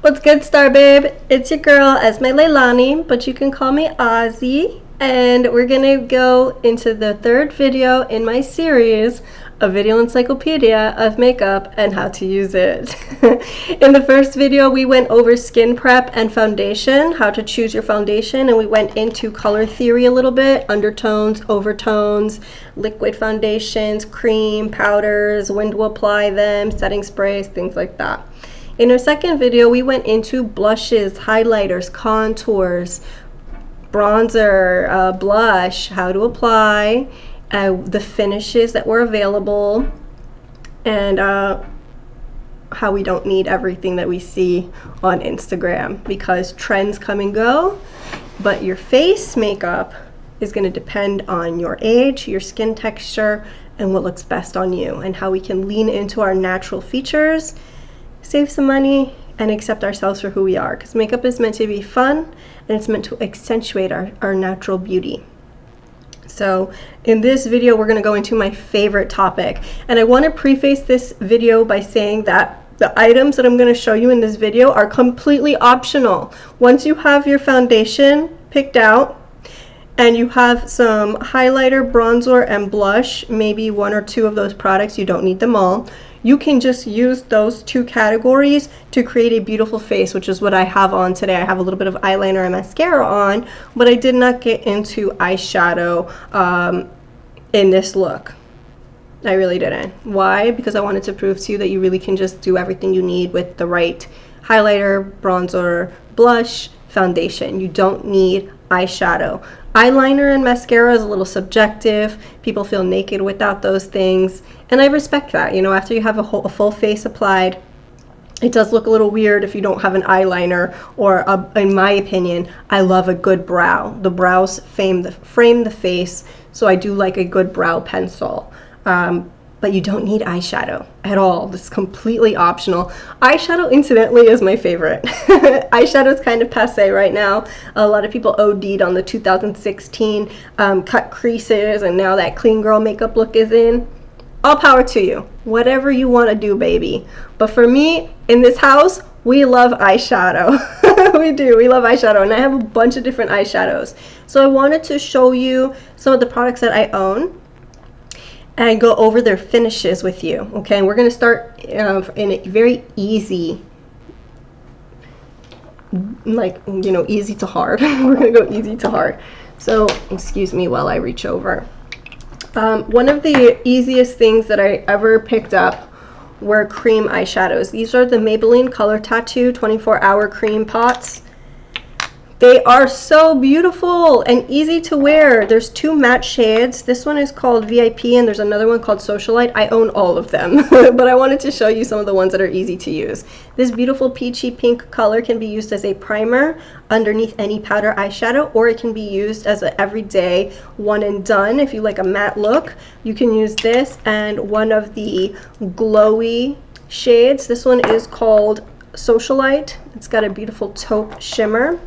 What's good, Star Babe? It's your girl, Esme Leilani, but you can call me Ozzy. And we're gonna go into the third video in my series, a video encyclopedia of makeup and how to use it. In the first video, we went over skin prep and foundation, how to choose your foundation, and we went into color theory a little bit, undertones, overtones, liquid foundations, cream, powders, when to apply them, setting sprays, things like that. In our second video, we went into blushes, highlighters, contours, bronzer, blush, how to apply, the finishes that were available, and how we don't need everything that we see on Instagram because trends come and go, but your face makeup is going to depend on your age, your skin texture, and what looks best on you, and how we can lean into our natural features, save some money, and accept ourselves for who we are, because makeup is meant to be fun and it's meant to accentuate our natural beauty. So in this video, we're going to go into my favorite topic, and I want to preface this video by saying that the items that I'm going to show you in this video are completely optional. Once you have your foundation picked out and you have some highlighter, bronzer, and blush, maybe one or two of those products, you don't need them all, you can just use those two categories to create a beautiful face, which is what I have on today. I have a little bit of eyeliner and mascara on, but I did not get into eyeshadow in this look. I really didn't. Why? Because I wanted to prove to you that you really can just do everything you need with the right highlighter, bronzer, blush, foundation. You don't need eyeshadow. Eyeliner and mascara is a little subjective. People feel naked without those things, and I respect that. You know, after you have a full face applied, it does look a little weird if you don't have an eyeliner, or in my opinion, I love a good brow. The brows frame the face, so I do like a good brow pencil. But you don't need eyeshadow at all. This is completely optional. Eyeshadow, incidentally, is my favorite. Eyeshadow is kind of passe right now. A lot of people OD'd on the 2016 cut creases, and now that clean girl makeup look is in. All power to you. Whatever you want to do, baby. But for me, in this house, we love eyeshadow. We do. We love eyeshadow, and I have a bunch of different eyeshadows. So I wanted to show you some of the products that I own and go over their finishes with you. Okay, and we're going to start in a very easy, like, you know, easy to hard. We're going to go easy to hard. So excuse me while I reach over. One of the easiest things that I ever picked up were cream eyeshadows. These are the Maybelline Color Tattoo 24-hour cream pots. They are so beautiful and easy to wear. There's two matte shades. This one is called VIP, and there's another one called Socialite. I own all of them, but I wanted to show you some of the ones that are easy to use. This beautiful peachy pink color can be used as a primer underneath any powder eyeshadow, or it can be used as an everyday one and done. If you like a matte look, you can use this and one of the glowy shades. This one is called Socialite. It's got a beautiful taupe shimmer.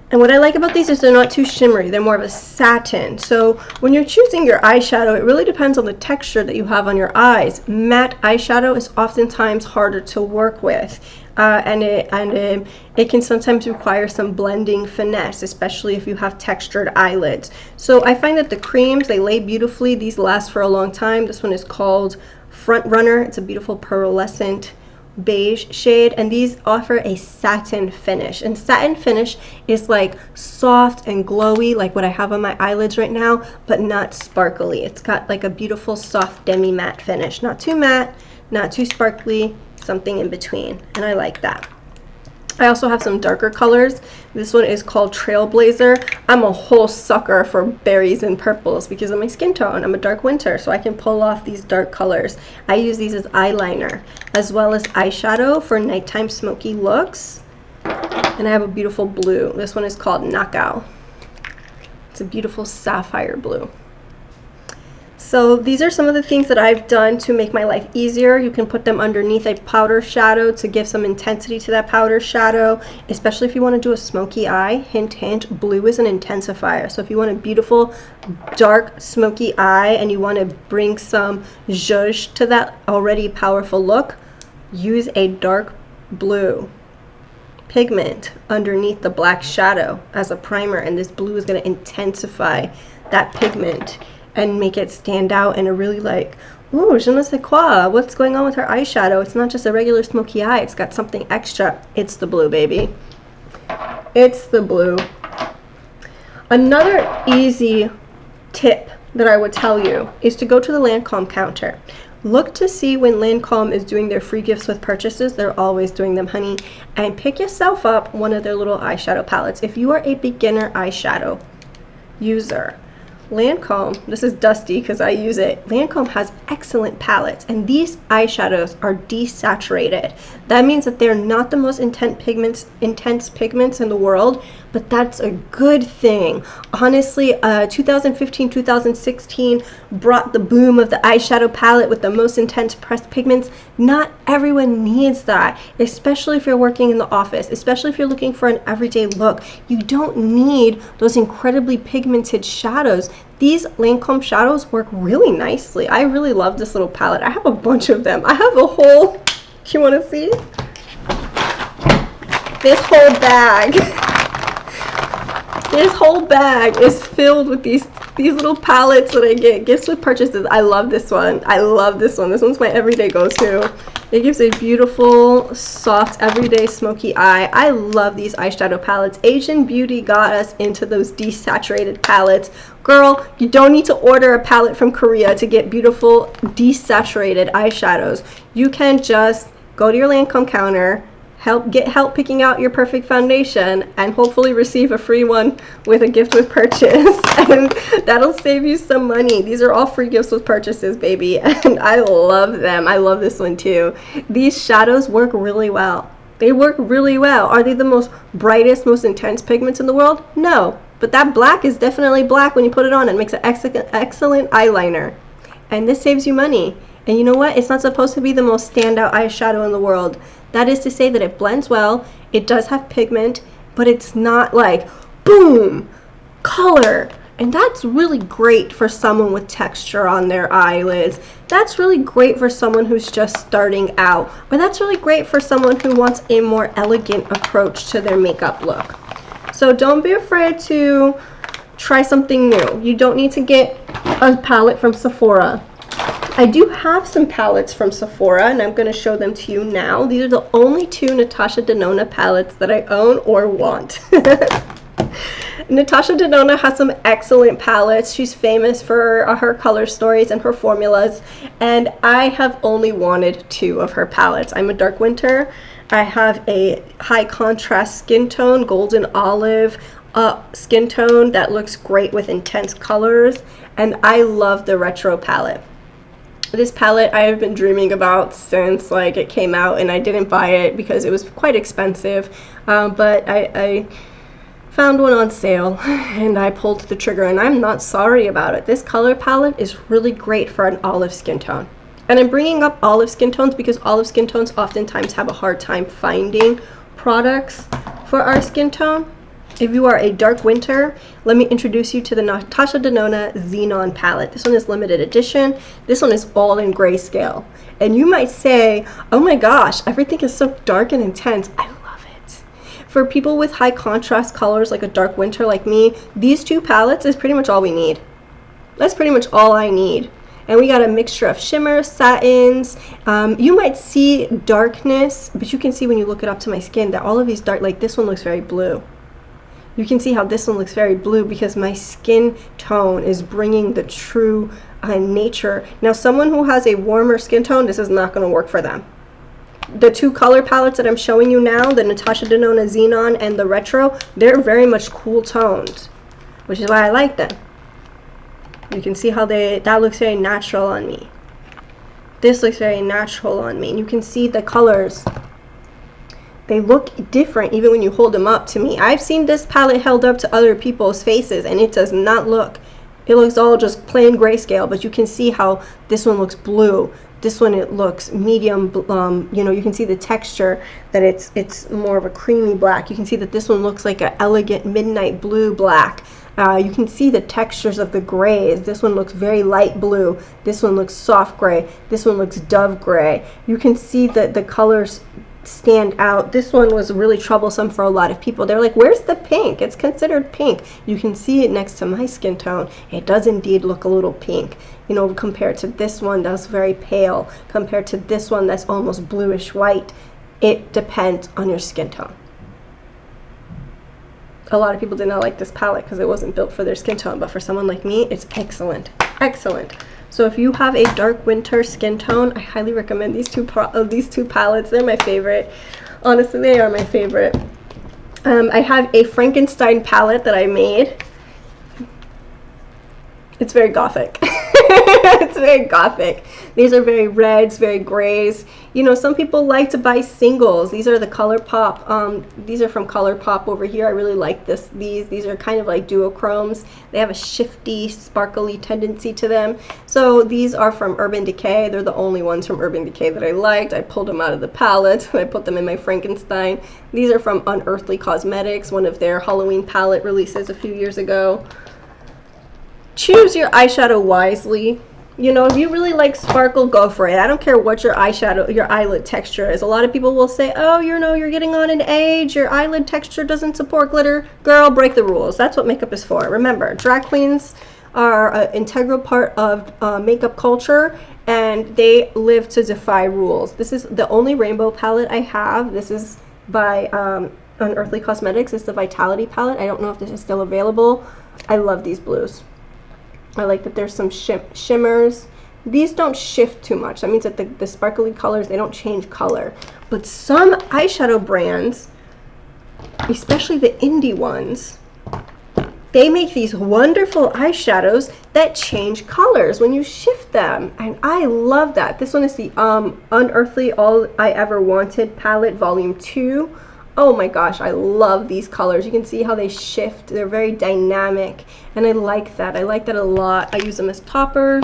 And what I like about these is they're not too shimmery. They're more of a satin. So when you're choosing your eyeshadow, it really depends on the texture that you have on your eyes. Matte eyeshadow is oftentimes harder to work with. And it can sometimes require some blending finesse, especially if you have textured eyelids. So I find that the creams, they lay beautifully. These last for a long time. This one is called Front Runner. It's a beautiful pearlescent beige shade, and these offer a satin finish, and satin finish is like soft and glowy, like what I have on my eyelids right now, but not sparkly. It's got like a beautiful soft demi matte finish, not too matte, not too sparkly, something in between, and I like that. I also have some darker colors. This one is called Trailblazer. I'm a whole sucker for berries and purples because of my skin tone. I'm a dark winter, so I can pull off these dark colors. I use these as eyeliner as well as eyeshadow for nighttime smoky looks. And I have a beautiful blue. This one is called Knockout. It's a beautiful sapphire blue. So these are some of the things that I've done to make my life easier. You can put them underneath a powder shadow to give some intensity to that powder shadow, especially if you want to do a smoky eye. Hint, hint, blue is an intensifier. So if you want a beautiful, dark, smoky eye and you want to bring some zhuzh to that already powerful look, use a dark blue pigment underneath the black shadow as a primer, and this blue is going to intensify that pigment and make it stand out in a really like, ooh, je ne sais quoi, what's going on with her eyeshadow? It's not just a regular smoky eye, it's got something extra. It's the blue, baby. It's the blue. Another easy tip that I would tell you is to go to the Lancome counter. Look to see when Lancome is doing their free gifts with purchases. They're always doing them, honey. And pick yourself up one of their little eyeshadow palettes. If you are a beginner eyeshadow user, Lancome, this is dusty because I use it. Lancome has excellent palettes, and these eyeshadows are desaturated. That means that they're not the most intense pigments in the world, but that's a good thing. Honestly, 2015, 2016 brought the boom of the eyeshadow palette with the most intense pressed pigments. Not everyone needs that, especially if you're working in the office, especially if you're looking for an everyday look. You don't need those incredibly pigmented shadows. These Lancome shadows work really nicely. I really love this little palette. I have a bunch of them. I have a whole, you want to see? This whole bag. This whole bag is filled with these little palettes that I get gifts with purchases. I love this one. I love this one. This one's my everyday go-to. It gives a beautiful, soft, everyday smoky eye. I love these eyeshadow palettes. Asian Beauty got us into those desaturated palettes. Girl, you don't need to order a palette from Korea to get beautiful desaturated eyeshadows. You can just go to your Lancome counter, get help picking out your perfect foundation, and hopefully receive a free one with a gift with purchase, and that'll save you some money. These are all free gifts with purchases, baby, and I love them. I love this one too. These shadows work really well. They work really well. Are they the most brightest, most intense pigments in the world? No, but that black is definitely black when you put it on. It makes an excellent eyeliner, and this saves you money. And you know what? It's not supposed to be the most standout eyeshadow in the world. That is to say that it blends well, it does have pigment, but it's not like, boom, color. And that's really great for someone with texture on their eyelids. That's really great for someone who's just starting out. Or that's really great for someone who wants a more elegant approach to their makeup look. So don't be afraid to try something new. You don't need to get a palette from Sephora. I do have some palettes from Sephora, and I'm going to show them to you now. These are the only two Natasha Denona palettes that I own or want. Natasha Denona has some excellent palettes. She's famous for her color stories and her formulas, and I have only wanted two of her palettes. I'm a dark winter. I have a high contrast skin tone, golden olive skin tone that looks great with intense colors, and I love the retro palette. This palette I have been dreaming about since like it came out, and I didn't buy it because it was quite expensive, but I found one on sale and I pulled the trigger, and I'm not sorry about it. This color palette is really great for an olive skin tone. And I'm bringing up olive skin tones because olive skin tones oftentimes have a hard time finding products for our skin tone. If you are a dark winter, let me introduce you to the Natasha Denona Xenon palette. This one is limited edition. This one is all in grayscale. And you might say, oh my gosh, everything is so dark and intense. I love it. For people with high contrast colors like a dark winter like me, these two palettes is pretty much all we need. That's pretty much all I need. And we got a mixture of shimmers, satins. You might see darkness, but you can see when you look it up to my skin that all of these dark, like this one looks very blue. You can see how this one looks very blue because my skin tone is bringing the true nature. Now, someone who has a warmer skin tone, this is not going to work for them. The two color palettes that I'm showing you now, the Natasha Denona Xenon and the Retro, they're very much cool tones, which is why I like them. You can see how that looks very natural on me. This looks very natural on me. And you can see the colors. They look different even when you hold them up to me. I've seen this palette held up to other people's faces and it does not look, it looks all just plain grayscale, but you can see how this one looks blue. This one, it looks medium, you know, you can see the texture that it's more of a creamy black. You can see that this one looks like an elegant midnight blue black. You can see the textures of the grays. This one looks very light blue. This one looks soft gray. This one looks dove gray. You can see that the colors stand out. This one was really troublesome for a lot of people. They're like, where's the pink? It's considered pink. You can see it next to my skin tone. It does indeed look a little pink, you know, compared to this one that's very pale, compared to this one that's almost bluish white. It depends on your skin tone. A lot of people did not like this palette because it wasn't built for their skin tone, but for someone like me, it's excellent. Excellent. So if you have a dark winter skin tone, I highly recommend these two palettes. They're my favorite. Honestly, they are my favorite. I have a Frankenstein palette that I made. It's very gothic. It's very gothic. These are very reds, very grays. You know, some people like to buy singles. These are the ColourPop. These are from ColourPop over here. I really like these are kind of like duochromes. They have a shifty, sparkly tendency to them. So these are from Urban Decay. They're the only ones from Urban Decay that I liked. I pulled them out of the palette and I put them in my Frankenstein. These are from Unearthly Cosmetics, one of their Halloween palette releases a few years ago. Choose your eyeshadow wisely. You know, if you really like sparkle, go for it. I don't care what your eyeshadow, your eyelid texture is. A lot of people will say, oh, you know, you're getting on in age, your eyelid texture doesn't support glitter. Girl, break the rules. That's what makeup is for. Remember, drag queens are an integral part of makeup culture, and they live to defy rules. This is the only rainbow palette I have. This is by Unearthly Cosmetics. It's the Vitality palette. I don't know if this is still available. I love these blues. I like that there's some shimmers. These don't shift too much. That means that the sparkly colors, they don't change color. But some eyeshadow brands, especially the indie ones, they make these wonderful eyeshadows that change colors when you shift them. And I love that. This one is the Unearthly All I Ever Wanted palette, volume 2. Oh my gosh, I love these colors. You can see how they shift. They're very dynamic, and I like that. I like that a lot. I use them as toppers,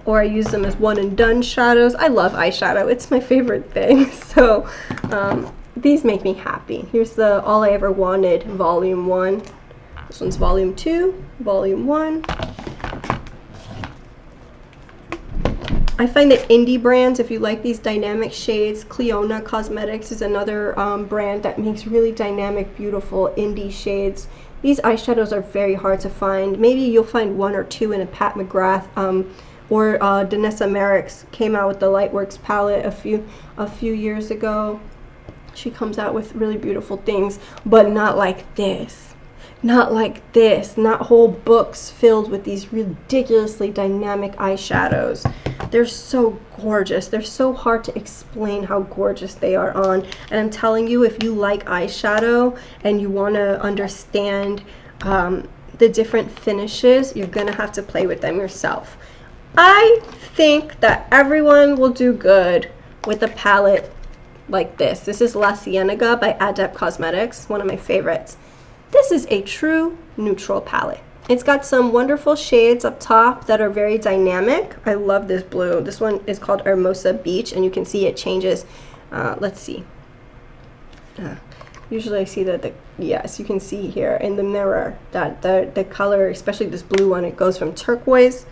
or I use them as one and done shadows. I love eyeshadow. It's my favorite thing. So these make me happy. Here's the All I Ever Wanted volume 1. This one's volume 2, volume 1. I find that indie brands, if you like these dynamic shades, Cleona Cosmetics is another brand that makes really dynamic, beautiful indie shades. These eyeshadows are very hard to find. Maybe you'll find one or two in a Pat McGrath, or Danessa Merrick's came out with the Lightworks palette a few years ago. She comes out with really beautiful things, but not like this. Not like this. Not whole books filled with these ridiculously dynamic eyeshadows. They're so gorgeous. They're so hard to explain how gorgeous they are on. And I'm telling you, if you like eyeshadow and you want to understand the different finishes, you're going to have to play with them yourself. I think that everyone will do good with a palette like this. This is La Cienega by Adept Cosmetics, one of my favorites. This is a true neutral palette. It's got some wonderful shades up top that are very dynamic. I love this blue. This one is called Hermosa Beach, and you can see it changes. Let's see. Usually I see that yes, you can see here in the mirror that the color, especially this blue one, it goes from turquoise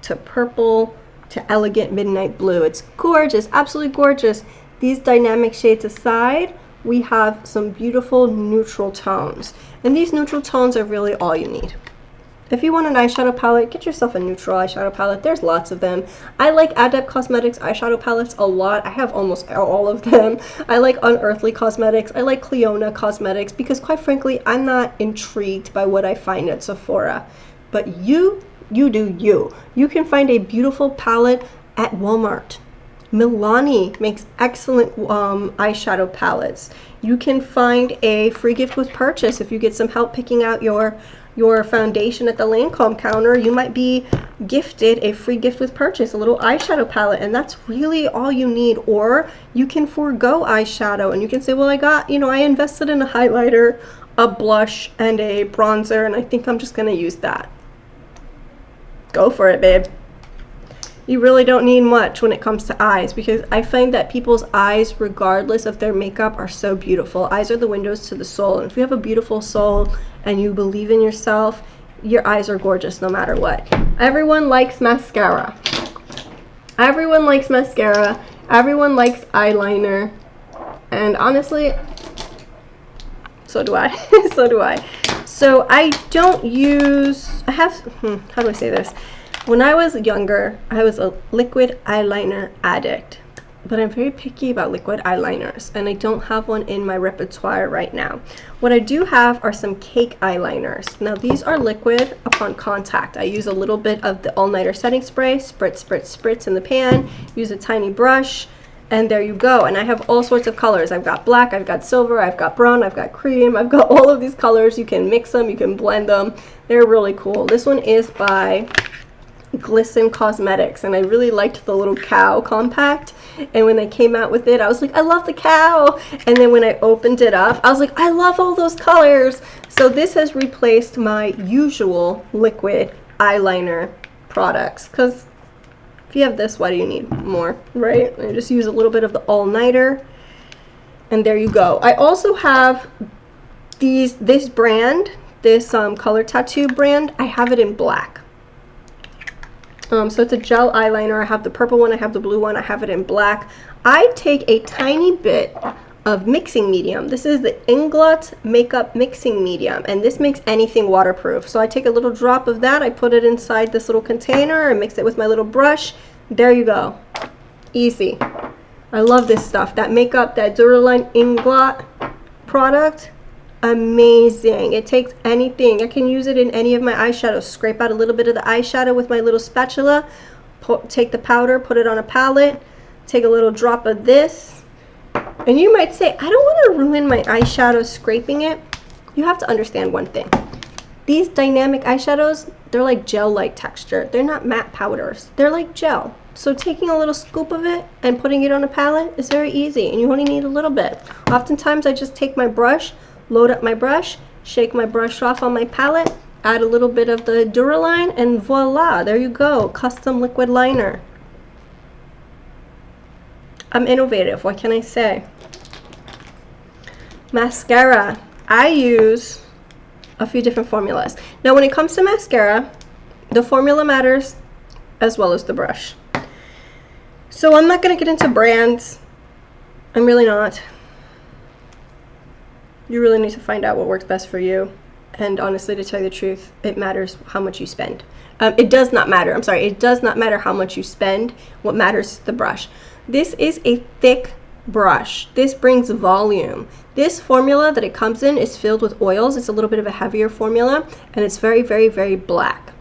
to purple to elegant midnight blue. It's gorgeous, absolutely gorgeous. These dynamic shades aside, we have some beautiful neutral tones. And these neutral tones are really all you need. If you want an eyeshadow palette, get yourself a neutral eyeshadow palette. There's lots of them. I like Adept Cosmetics eyeshadow palettes a lot. I have almost all of them. I like Unearthly Cosmetics. I like Cleona Cosmetics because, quite frankly, I'm not intrigued by what I find at Sephora. But you do you. You can find a beautiful palette at Walmart. Milani makes excellent eyeshadow palettes. You can find a free gift with purchase if you get some help picking out your foundation at the Lancome counter. You might be gifted a free gift with purchase, a little eyeshadow palette, and that's really all you need. Or you can forego eyeshadow and you can say, well, I invested in a highlighter, a blush, and a bronzer, and I think I'm just gonna use that. Go for it, babe. You really don't need much when it comes to eyes, because I find that people's eyes, regardless of their makeup, are so beautiful. Eyes are the windows to the soul, and if you have a beautiful soul and you believe in yourself, your eyes are gorgeous no matter what. Everyone likes mascara. Everyone likes mascara. Everyone likes eyeliner. And honestly, so do I. So do I. So I don't use, how do I say this? When I was younger, I was a liquid eyeliner addict. But I'm very picky about liquid eyeliners, and I don't have one in my repertoire right now. What I do have are some cake eyeliners. Now these are liquid upon contact. I use a little bit of the all-nighter setting spray, spritz, spritz, spritz in the pan, use a tiny brush, and there you go. And I have all sorts of colors. I've got black, I've got silver, I've got brown, I've got cream, I've got all of these colors. You can mix them, you can blend them. They're really cool. This one is by Glisten Cosmetics, and I really liked the little cow compact, and when they came out with it I was like, I love the cow, and then when I opened it up I was like, I love all those colors. So this has replaced my usual liquid eyeliner products, because if you have this, why do you need more, right? I just use a little bit of the all-nighter, and there you go. I also have this brand, this Color Tattoo brand. I have it in black. So it's a gel eyeliner. I have the purple one, I have the blue one, I have it in black. I take a tiny bit of mixing medium. This is the Inglot Makeup Mixing Medium, and this makes anything waterproof. So I take a little drop of that, I put it inside this little container and mix it with my little brush. There you go. Easy. I love this stuff. That makeup, that Duraline Inglot product, amazing. It takes anything. I can use it in any of my eyeshadows. Scrape out a little bit of the eyeshadow with my little spatula, take the powder, put it on a palette, take a little drop of this. And you might say, I don't want to ruin my eyeshadow scraping it. You have to understand one thing. These dynamic eyeshadows, they're like gel-like texture. They're not matte powders. They're like gel. So taking a little scoop of it and putting it on a palette is very easy, and you only need a little bit. Oftentimes I just take my brush, load up my brush, shake my brush off on my palette, add a little bit of the Duraline, and voila, there you go, custom liquid liner. I'm innovative, what can I say? Mascara. I use a few different formulas. Now when it comes to mascara, the formula matters as well as the brush. So I'm not going to get into brands. I'm really not. You really need to find out what works best for you. And honestly, to tell you the truth, it matters how much you spend. It does not matter. I'm sorry. It does not matter how much you spend. What matters is the brush. This is a thick brush. This brings volume. This formula that it comes in is filled with oils. It's a little bit of a heavier formula, and it's very, very, very black.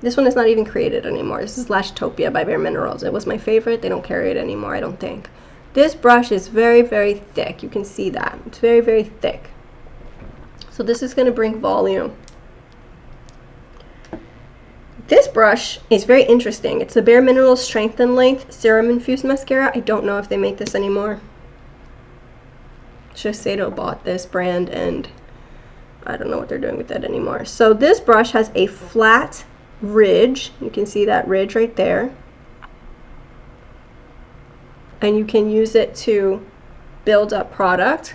This one is not even created anymore. This is Lashtopia by Bare Minerals. It was my favorite. They don't carry it anymore, I don't think. This brush is very, very thick. You can see that. It's very, very thick. So this is going to bring volume. This brush is very interesting. It's the Bare Minerals Strength and Length Serum Infused Mascara. I don't know if they make this anymore. Shiseido bought this brand, and I don't know what they're doing with it anymore. So this brush has a flat ridge. You can see that ridge right there. And you can use it to build up product.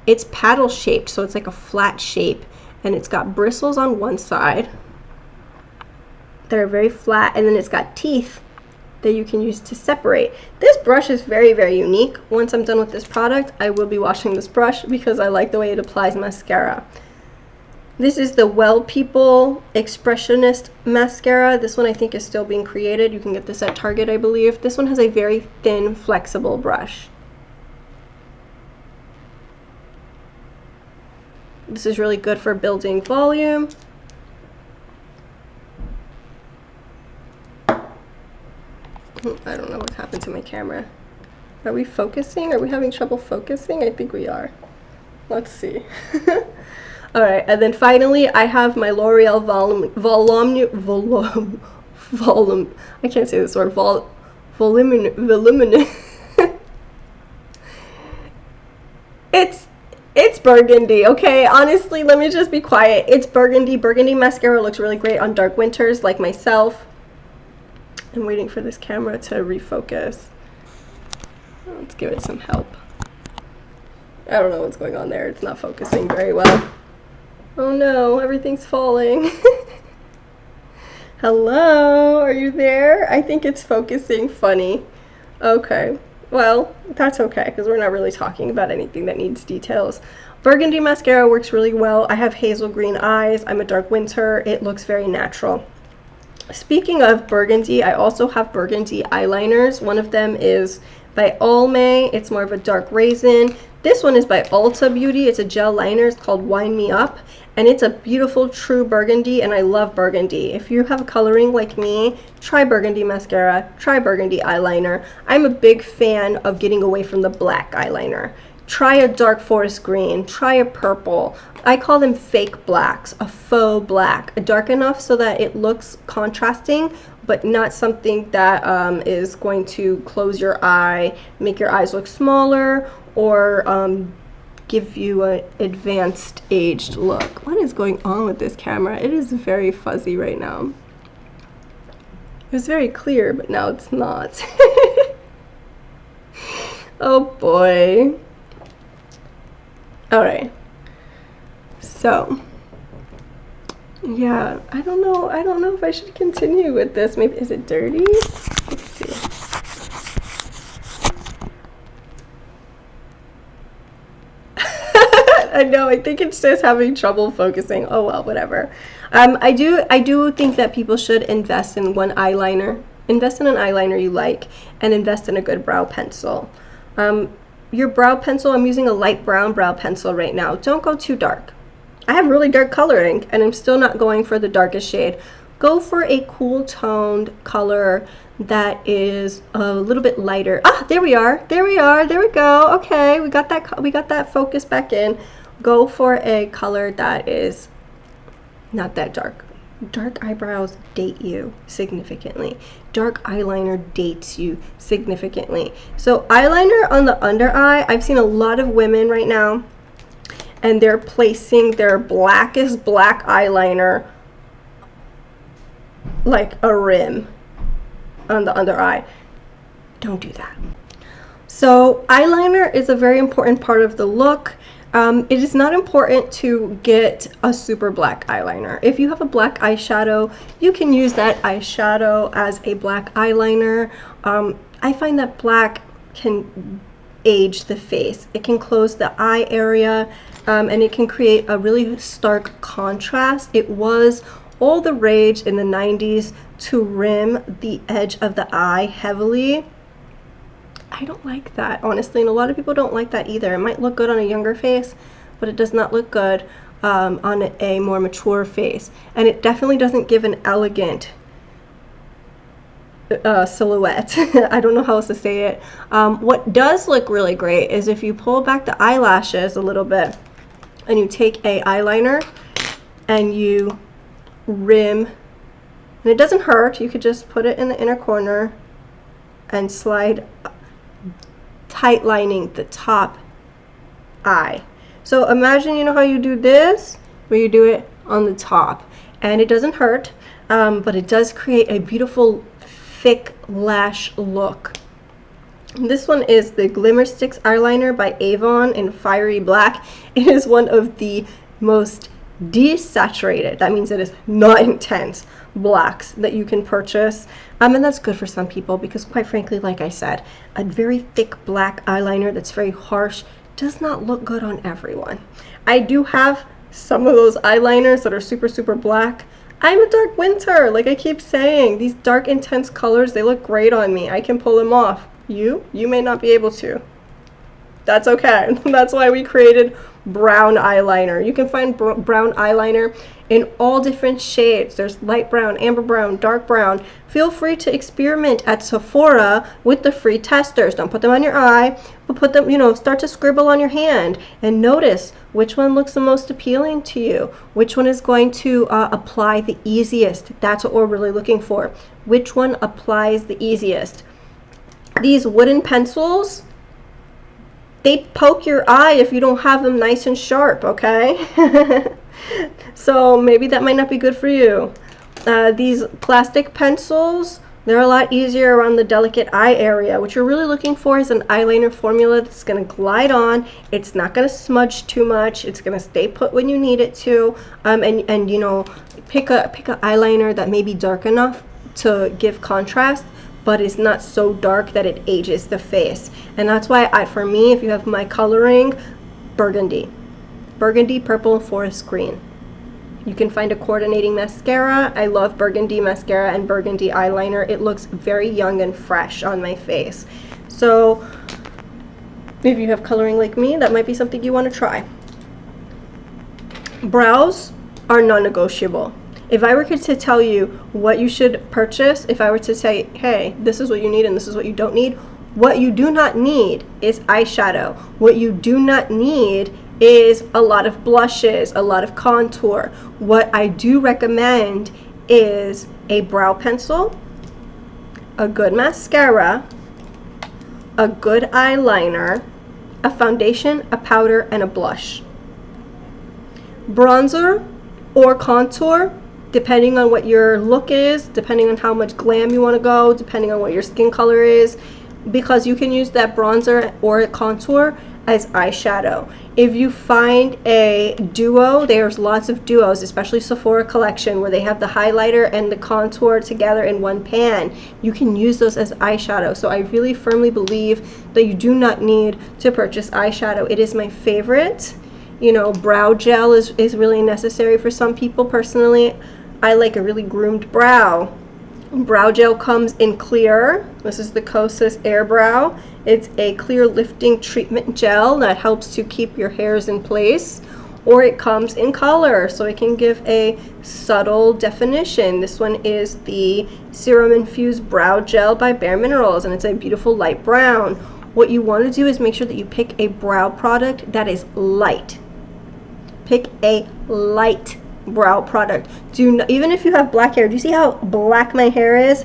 It's paddle shaped, so it's like a flat shape, and it's got bristles on one side that are very flat, and then it's got teeth that you can use to separate. This brush is very, very unique. Once I'm done with this product, I will be washing this brush because I like the way it applies mascara. This is the Well People Expressionist Mascara. This one I think is still being created. You can get this at Target, I believe. This one has a very thin, flexible brush. This is really good for building volume. I don't know what happened to my camera. Are we focusing? Are we having trouble focusing? I think we are. Let's see. Alright, and then finally I have my L'Oreal Volume. I can't say this word. Voluminous. It's burgundy, okay? Honestly, let me just be quiet. It's burgundy. Burgundy mascara looks really great on dark winters like myself. I'm waiting for this camera to refocus. Let's give it some help. I don't know what's going on there. It's not focusing very well. Oh no, everything's falling. Hello, are you there? I think it's focusing funny. Okay, Well, that's okay, because we're not really talking about anything that needs details. Burgundy mascara works really well. I have hazel green eyes. I'm a dark winter. It looks very natural. Speaking of burgundy, I also have burgundy eyeliners. One of them is by Almay. It's more of a dark raisin. This one is by Ulta Beauty. It's a gel liner. It's called Wind Me Up. And it's a beautiful true burgundy, and I love burgundy. If you have coloring like me, try burgundy mascara, try burgundy eyeliner. I'm a big fan of getting away from the black eyeliner. Try a dark forest green, try a purple. I call them fake blacks, a faux black, dark enough so that it looks contrasting, but not something that is going to close your eye, make your eyes look smaller, or give you an advanced aged look. What is going on with this camera? It is very fuzzy right now. It was very clear, but now it's not. Oh boy. All right. So, yeah, I don't know if I should continue with this. Maybe, is it dirty? Let's see. I know, I think it's just having trouble focusing. Oh well, whatever. I do think that people should invest in one eyeliner. Invest in an eyeliner you like, and invest in a good brow pencil. Your brow pencil, I'm using a light brown brow pencil right now. Don't go too dark. I have really dark coloring, and I'm still not going for the darkest shade. Go for a cool toned color that is a little bit lighter. Ah, there we are. There we are. There we go. Okay, we got that focus back in. Go for a color that is not that dark. Dark eyebrows date you significantly. Dark eyeliner dates you significantly. So eyeliner on the under eye, I've seen a lot of women right now, and they're placing their blackest black eyeliner like a rim on the under eye. Don't do that. So eyeliner is a very important part of the look. It is not important to get a super black eyeliner. If you have a black eyeshadow, you can use that eyeshadow as a black eyeliner. I find that black can age the face. It can close the eye area, and it can create a really stark contrast. It was all the rage in the 90s to rim the edge of the eye heavily. I don't like that, honestly, and a lot of people don't like that either. It might look good on a younger face, but it does not look good on a more mature face. And it definitely doesn't give an elegant silhouette. I don't know how else to say it. What does look really great is if you pull back the eyelashes a little bit and you take a eyeliner and you rim, and it doesn't hurt. You could just put it in the inner corner and slide, tight lining the top eye. So imagine, you know how you do this, where you do it on the top, and it doesn't hurt, but it does create a beautiful thick lash look. This one is the Glimmer Sticks eyeliner by Avon in Fiery Black. It is one of the most desaturated, that means it is not intense, blacks that you can purchase, and that's good for some people because, quite frankly, like I said, a very thick black eyeliner that's very harsh does not look good on everyone. I do have some of those eyeliners that are super black. I'm a dark winter, like I keep saying. These dark intense colors, they look great on me. I can pull them off. You may not be able to. That's okay. That's why we created brown eyeliner. You can find brown eyeliner in all different shades. There's light brown, amber brown, dark brown. Feel free to experiment at Sephora with the free testers. Don't put them on your eye, but put them, start to scribble on your hand and notice which one looks the most appealing to you, which one is going to apply the easiest. That's what we're really looking for. Which one applies the easiest? These wooden pencils, they poke your eye if you don't have them nice and sharp, okay? So maybe that might not be good for you. These plastic pencils, they're a lot easier around the delicate eye area. What you're really looking for is an eyeliner formula that's going to glide on. It's not going to smudge too much. It's going to stay put when you need it to. And pick a eyeliner that may be dark enough to give contrast, but it's not so dark that it ages the face. And that's why for me, if you have my coloring, burgundy, purple, forest green. You can find a coordinating mascara. I love burgundy mascara and burgundy eyeliner. It looks very young and fresh on my face. So if you have coloring like me, that might be something you want to try. Brows are non-negotiable. If I were to tell you what you should purchase, if I were to say, hey, this is what you need and this is what you don't need, what you do not need is eyeshadow. What you do not need is a lot of blushes, a lot of contour. What I do recommend is a brow pencil, a good mascara, a good eyeliner, a foundation, a powder, and a blush. Bronzer or contour, depending on what your look is, depending on how much glam you want to go, depending on what your skin color is, because you can use that bronzer or contour as eyeshadow. If you find a duo, there's lots of duos, especially Sephora collection, where they have the highlighter and the contour together in one pan. You can use those as eyeshadow. So I really firmly believe that you do not need to purchase eyeshadow. It is my favorite. You know, brow gel is really necessary for some people. Personally, I like a really groomed brow. Brow gel comes in clear. This is the Kosas Air Brow. It's a clear lifting treatment gel that helps to keep your hairs in place. Or it comes in color, so it can give a subtle definition. This one is the Serum Infused Brow Gel by Bare Minerals, and it's a beautiful light brown. What you want to do is make sure that you pick a brow product that is light. Pick a light brow product. Even if you have black hair, do you see how black my hair is?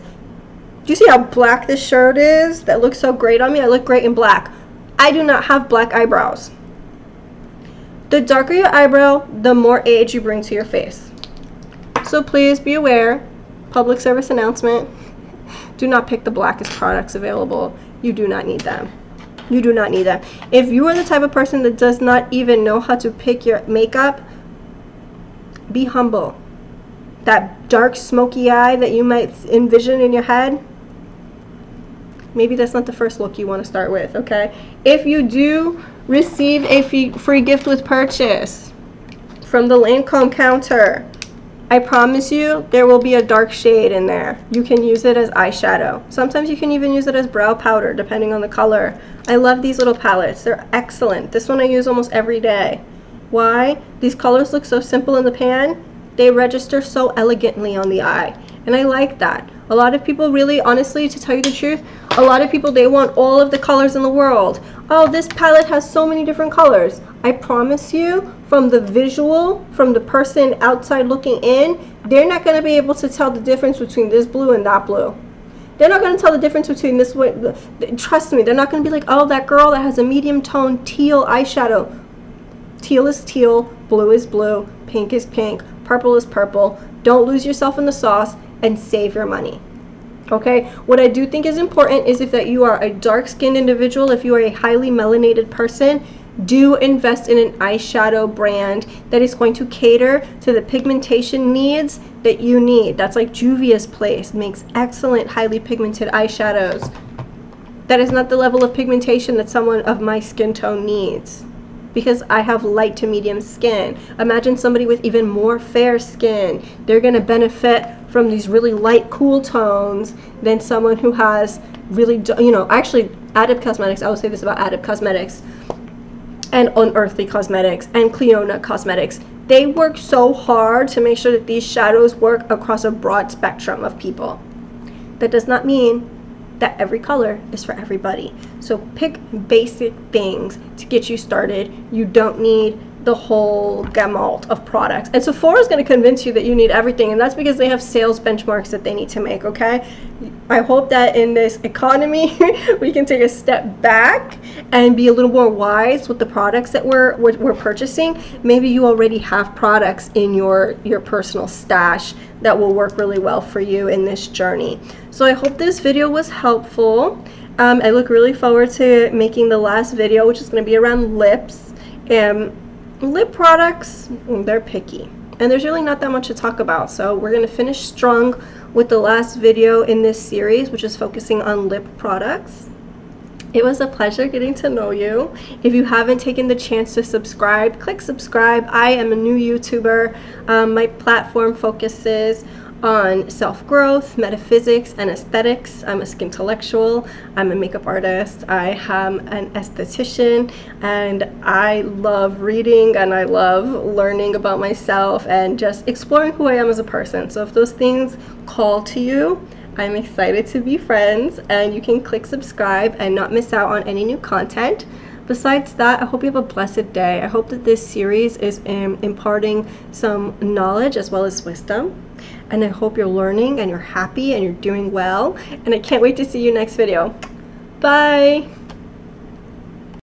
Do you see how black this shirt is? That looks so great on me. I look great in black. I do not have black eyebrows. The darker your eyebrow, the more age you bring to your face. So please be aware, public service announcement, do not pick the blackest products available. You do not need them. You do not need them. If you are the type of person that does not even know how to pick your makeup, be humble. That dark smoky eye that you might envision in your head, maybe that's not the first look you want to start with, okay? If you do receive a free gift with purchase from the Lancome counter, I promise you there will be a dark shade in there. You can use it as eyeshadow. Sometimes you can even use it as brow powder depending on the color. I love these little palettes. They're excellent. This one I use almost every day. Why? These colors look so simple in the pan. They register so elegantly on the eye. And I like that. A lot of people really, honestly, to tell you the truth, a lot of people, they want all of the colors in the world. Oh, this palette has so many different colors. I promise you, from the visual, from the person outside looking in, they're not going to be able to tell the difference between this blue and that blue. They're not going to tell the difference between this one. Trust me, they're not going to be like, oh, that girl that has a medium tone teal eyeshadow. Teal is teal, blue is blue, pink is pink, purple is purple. Don't lose yourself in the sauce and save your money. Okay, what I do think is important is if that you are a dark-skinned individual, if you are a highly melanated person, do invest in an eyeshadow brand that is going to cater to the pigmentation needs that you need. That's like Juvia's Place, makes excellent highly pigmented eyeshadows. That is not the level of pigmentation that someone of my skin tone needs, because I have light to medium skin. Imagine somebody with even more fair skin. They're going to benefit from these really light, cool tones than someone who has really, you know, actually, Added Cosmetics, I will say this about Added Cosmetics and Unearthly Cosmetics and Cleona Cosmetics. They work so hard to make sure that these shadows work across a broad spectrum of people. That does not mean that every color is for everybody. So pick basic things to get you started. You don't need the whole gamut of products. And Sephora is going to convince you that you need everything, and that's because they have sales benchmarks that they need to make, okay? I hope that in this economy we can take a step back and be a little more wise with the products that we're purchasing. Maybe you already have products in your personal stash that will work really well for you in this journey. So I hope this video was helpful. I look really forward to making the last video, which is going to be around lips. Lip products, they're picky. And there's really not that much to talk about, so we're going to finish strong with the last video in this series, which is focusing on lip products. It was a pleasure getting to know you. If you haven't taken the chance to subscribe, click subscribe. I am a new YouTuber. My platform focuses on self-growth, metaphysics, and aesthetics. I'm a skintellectual, I'm a makeup artist, I am an esthetician, and I love reading and I love learning about myself and just exploring who I am as a person. So if those things call to you, I'm excited to be friends, and you can click subscribe and not miss out on any new content. Besides that, I hope you have a blessed day. I hope that this series is imparting some knowledge as well as wisdom. And I hope you're learning and you're happy and you're doing well. And I can't wait to see you next video. Bye!